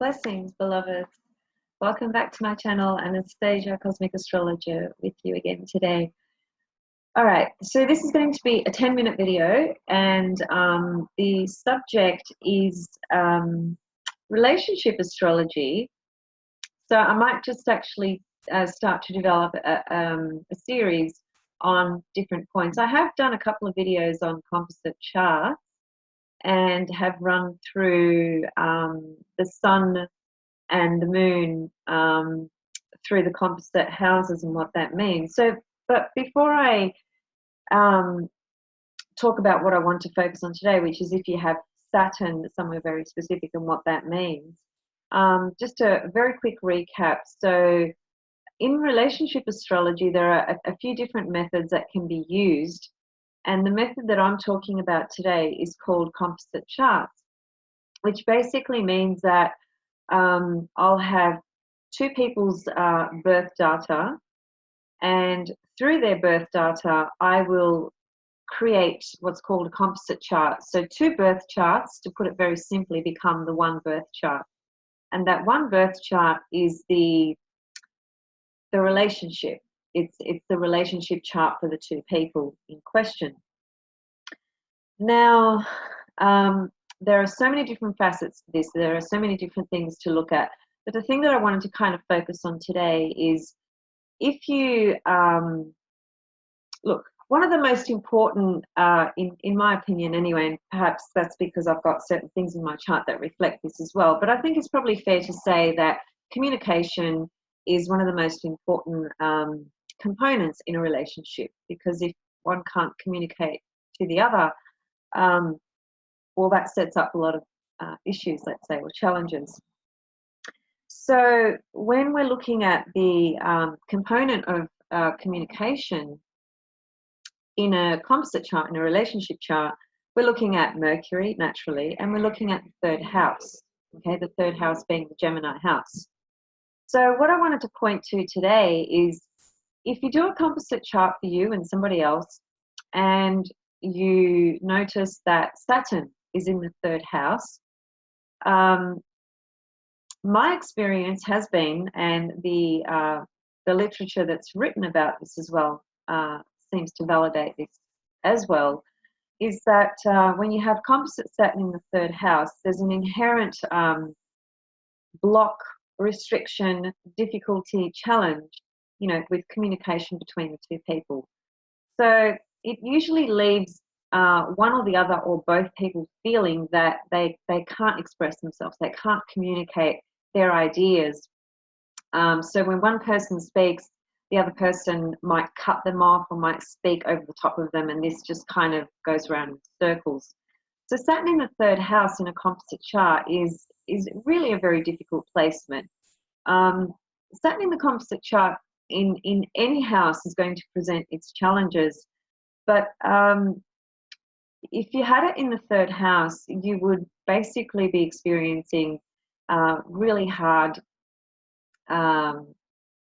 Blessings, beloveds. Welcome back to my channel, Anastasia, Cosmic Astrologer, with you again today. All right, so this is going to be a 10-minute video, and the subject is relationship astrology. So I might just actually start to develop a series on different points. I have done a couple of videos on composite charts and have run through the sun and the moon through the composite houses and what that means. So, but before I talk about what I want to focus on today, which is if you have Saturn somewhere very specific and what that means, just a very quick recap. So in relationship astrology, there are a few different methods that can be used. And the method that I'm talking about today is called composite charts, which basically means that I'll have two people's birth data, and through their birth data, I will create what's called a composite chart. So two birth charts, to put it very simply, become the one birth chart. And that one birth chart is the relationship. It's the relationship chart for the two people in question. Now, there are so many different facets to this. There are so many different things to look at. But the thing that I wanted to kind of focus on today is if you, look, one of the most important, in my opinion anyway, and perhaps that's because I've got certain things in my chart that reflect this as well, but I think it's probably fair to say that communication is one of the most important components in a relationship, because if one can't communicate to the other, well, that sets up a lot of issues, let's say, or challenges. So when we're looking at the component of communication in a composite chart, in a relationship chart, we're looking at Mercury, naturally, and we're looking at the third house, okay, the third house being the Gemini house. So what I wanted to point to today is if you do a composite chart for you and somebody else, and you notice that Saturn is in the third house, my experience has been, and the literature that's written about this as well seems to validate this as well, is that when you have composite Saturn in the third house, there's an inherent block, restriction, difficulty, challenge, you know, with communication between the two people. So it usually leaves one or the other or both people feeling that they can't express themselves, they can't communicate their ideas. So when one person speaks, the other person might cut them off or might speak over the top of them, and this just kind of goes around in circles. So Saturn in the third house in a composite chart is really a very difficult placement. Saturn in the composite chart in any house is going to present its challenges, but if you had it in the third house, you would basically be experiencing really hard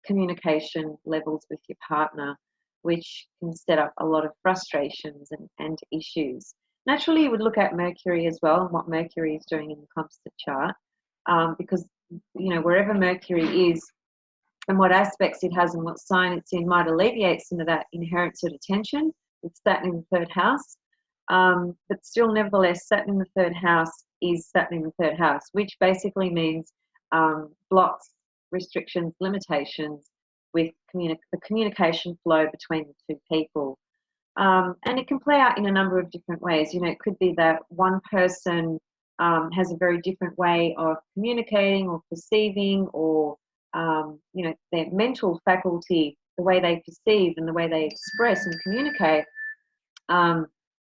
communication levels with your partner, which can set up a lot of frustrations and issues. Naturally, you would look at Mercury as well and what Mercury is doing in the composite chart, because, you know, wherever Mercury is and what aspects it has and what sign it's in might alleviate some of that inherent sort of tension with Saturn in the third house. But still, nevertheless, Saturn in the third house is Saturn in the third house, which basically means blocks, restrictions, limitations with the communication flow between the two people. And it can play out in a number of different ways. You know, it could be that one person has a very different way of communicating or perceiving, or, you know, their mental faculty, the way they perceive and the way they express and communicate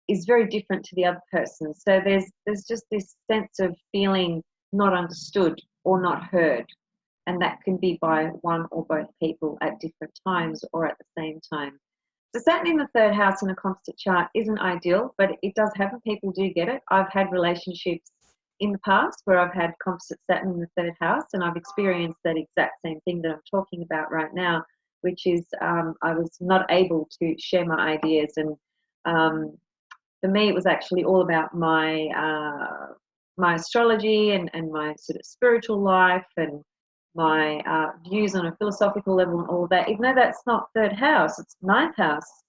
is very different to the other person. So there's just this sense of feeling not understood or not heard. And that can be by one or both people at different times or at the same time. So Saturn in the third house in a composite chart isn't ideal, but it does happen. People do get it. I've had relationships in the past where I've had composite Saturn in the third house, and I've experienced that exact same thing that I'm talking about right now, which is I was not able to share my ideas. And for me, it was actually all about my my astrology and my sort of spiritual life and my views on a philosophical level and all of that, even though that's not third house, it's ninth house,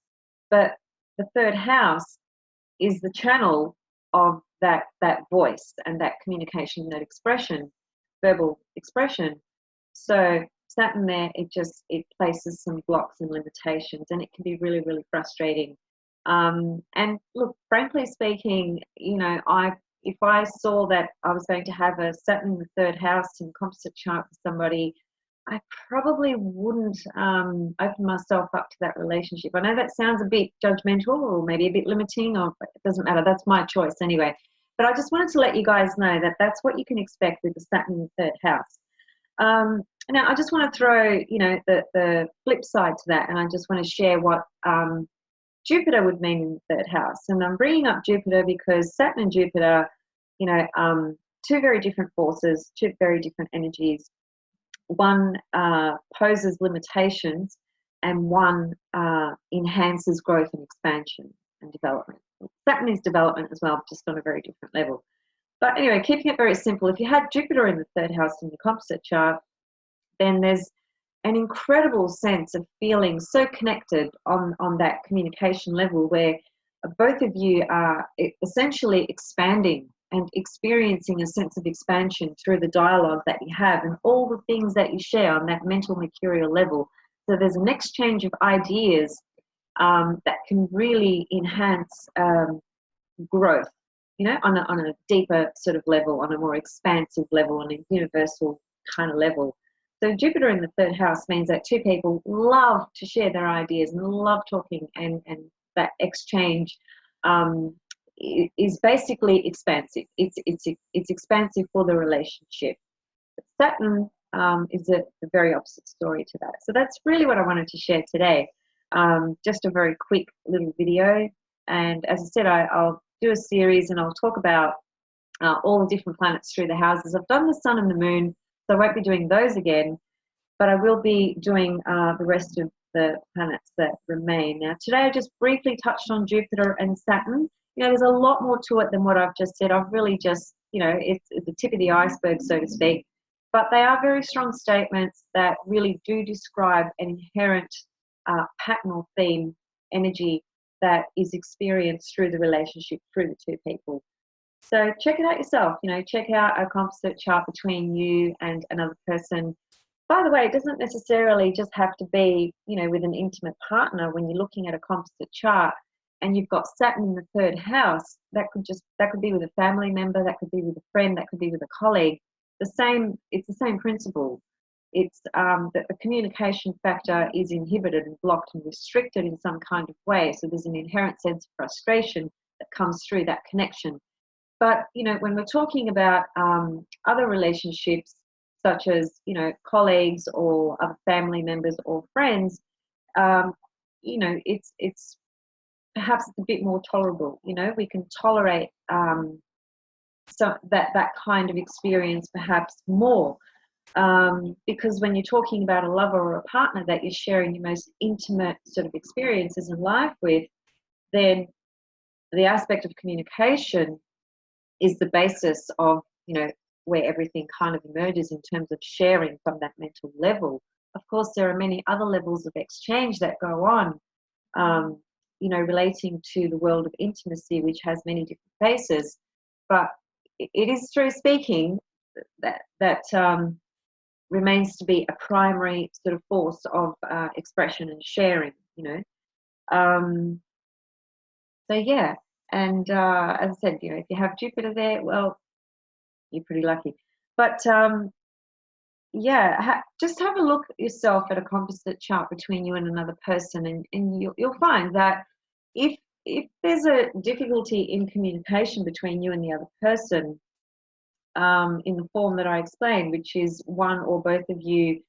but the third house is the channel of that voice and that communication, that expression, verbal expression. So Saturn there, it places some blocks and limitations, and it can be really, really frustrating. And look, frankly speaking, you know, if I saw that I was going to have a Saturn in the third house in composite chart for somebody, I probably wouldn't open myself up to that relationship. I know that sounds a bit judgmental or maybe a bit limiting, or it doesn't matter. That's my choice anyway. But I just wanted to let you guys know that that's what you can expect with the Saturn in the third house. Now, I just want to throw, you know, the flip side to that, and I just want to share what Jupiter would mean in the third house. And I'm bringing up Jupiter because Saturn and Jupiter, you know, two very different forces, two very different energies. One poses limitations and one enhances growth and expansion and development. Saturn is development as well, just on a very different level. But anyway, keeping it very simple, if you had Jupiter in the third house in the composite chart, then there's an incredible sense of feeling so connected on that communication level, where both of you are essentially expanding and experiencing a sense of expansion through the dialogue that you have and all the things that you share on that mental mercurial level. So there's an exchange of ideas that can really enhance growth, you know, on a deeper sort of level, on a more expansive level, on a universal kind of level. So Jupiter in the third house means that two people love to share their ideas and love talking, and that exchange is basically expansive. It's expansive for the relationship. But Saturn is the very opposite story to that. So that's really what I wanted to share today. Just a very quick little video. And as I said, I'll do a series and I'll talk about all the different planets through the houses. I've done the sun and the moon, so I won't be doing those again, but I will be doing the rest of the planets that remain. Now, today I just briefly touched on Jupiter and Saturn. You know, there's a lot more to it than what I've just said. I've really just, you know, it's the tip of the iceberg, so to speak. But they are very strong statements that really do describe an inherent pattern or theme, energy that is experienced through the relationship, through the two people. So check it out yourself, you know, check out a composite chart between you and another person. By the way, it doesn't necessarily just have to be, you know, with an intimate partner. When you're looking at a composite chart and you've got Saturn in the third house, that could be with a family member, that could be with a friend, that could be with a colleague. It's the same principle. It's that the communication factor is inhibited and blocked and restricted in some kind of way. So there's an inherent sense of frustration that comes through that connection. But, you know, when we're talking about other relationships, such as, you know, colleagues or other family members or friends, you know, it's perhaps a bit more tolerable. You know, we can tolerate so that kind of experience perhaps more, because when you're talking about a lover or a partner that you're sharing your most intimate sort of experiences in life with, then the aspect of communication is the basis of, you know, where everything kind of emerges in terms of sharing from that mental level. Of course, there are many other levels of exchange that go on, you know, relating to the world of intimacy, which has many different faces. But it is through speaking that remains to be a primary sort of force of expression and sharing, you know. So yeah, and as I said, you know, if you have Jupiter there, well, you're pretty lucky. But yeah, just have a look yourself at a composite chart between you and another person, and you'll find that if there's a difficulty in communication between you and the other person, in the form that I explained, which is one or both of you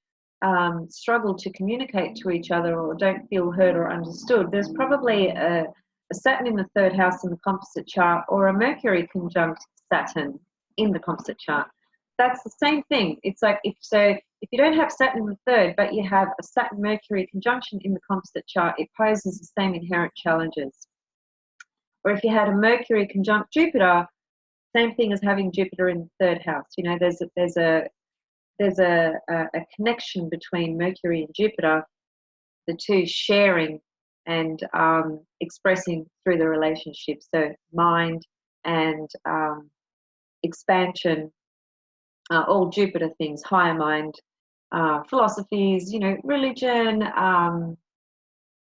struggle to communicate to each other or don't feel heard or understood, there's probably a Saturn in the third house in the composite chart, or a Mercury conjunct Saturn in the composite chart. That's the same thing. It's like if you don't have Saturn in the third, but you have a Saturn-Mercury conjunction in the composite chart, it poses the same inherent challenges. Or if you had a Mercury conjunct Jupiter, Same thing as having Jupiter in the third house. You know, there's a connection between Mercury and Jupiter, the two sharing and expressing through the relationship. So mind and expansion, all Jupiter things, higher mind, philosophies, you know, religion,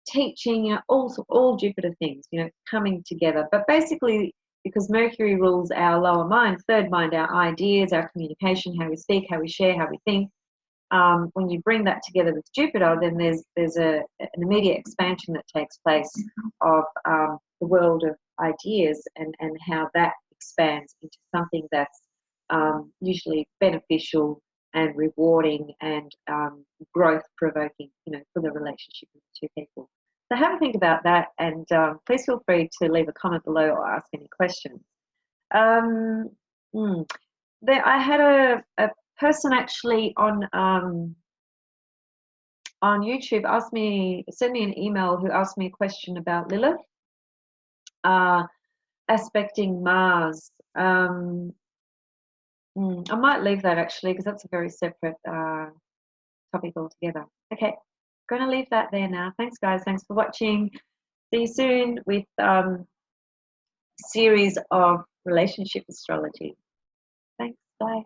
teaching, you know, all Jupiter things, you know, coming together. But basically, because Mercury rules our lower mind, third mind, our ideas, our communication, how we speak, how we share, how we think. When you bring that together with Jupiter, then there's an immediate expansion that takes place of the world of ideas and how that expands into something that's usually beneficial and rewarding and growth provoking, you know, for the relationship of the two people. So have a think about that, and please feel free to leave a comment below or ask any questions. I had a person actually on YouTube send me an email who asked me a question about Lilith aspecting Mars. I might leave that actually because that's a very separate topic altogether. Okay, going to leave that there now. Thanks, guys. Thanks for watching. See you soon with series of relationship astrology. Thanks. Bye.